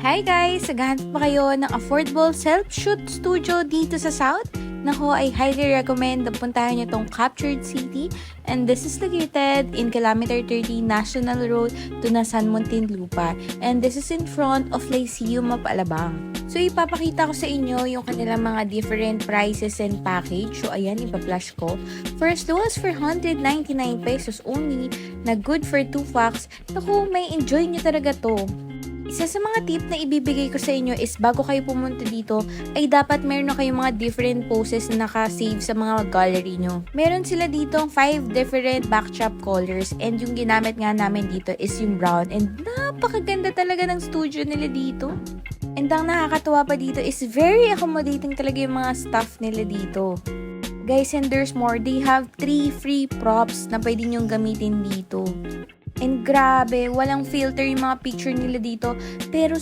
Hi guys! Naghahanap pa kayo ng affordable self-shoot studio dito sa South? Nako, I highly recommend na puntahan nyo tong Captured City, and this is located in kilometer 30 National Road to Nasan, Muntinlupa, and this is in front of Lyceum Mapalabang. So ipapakita ko sa inyo yung kanilang mga different prices and package. So ayan, ipa-flash ko. First was for 199 pesos only, na good for 2 packs. Naku, may enjoy nyo talaga to. Isa sa mga tip na ibibigay ko sa inyo is bago kayo pumunta dito ay dapat meron na kayong mga different poses na naka-save sa mga gallery nyo. Meron sila dito 5 different backdrop colors, and yung ginamit nga namin dito is yung brown, and napakaganda talaga ng studio nila dito. And ang nakakatuwa pa dito is very accommodating talaga yung mga staff nila dito. Guys, and there's more. They have 3 free props na pwede nyong gamitin dito. And grabe, walang filter yung mga picture nila dito, pero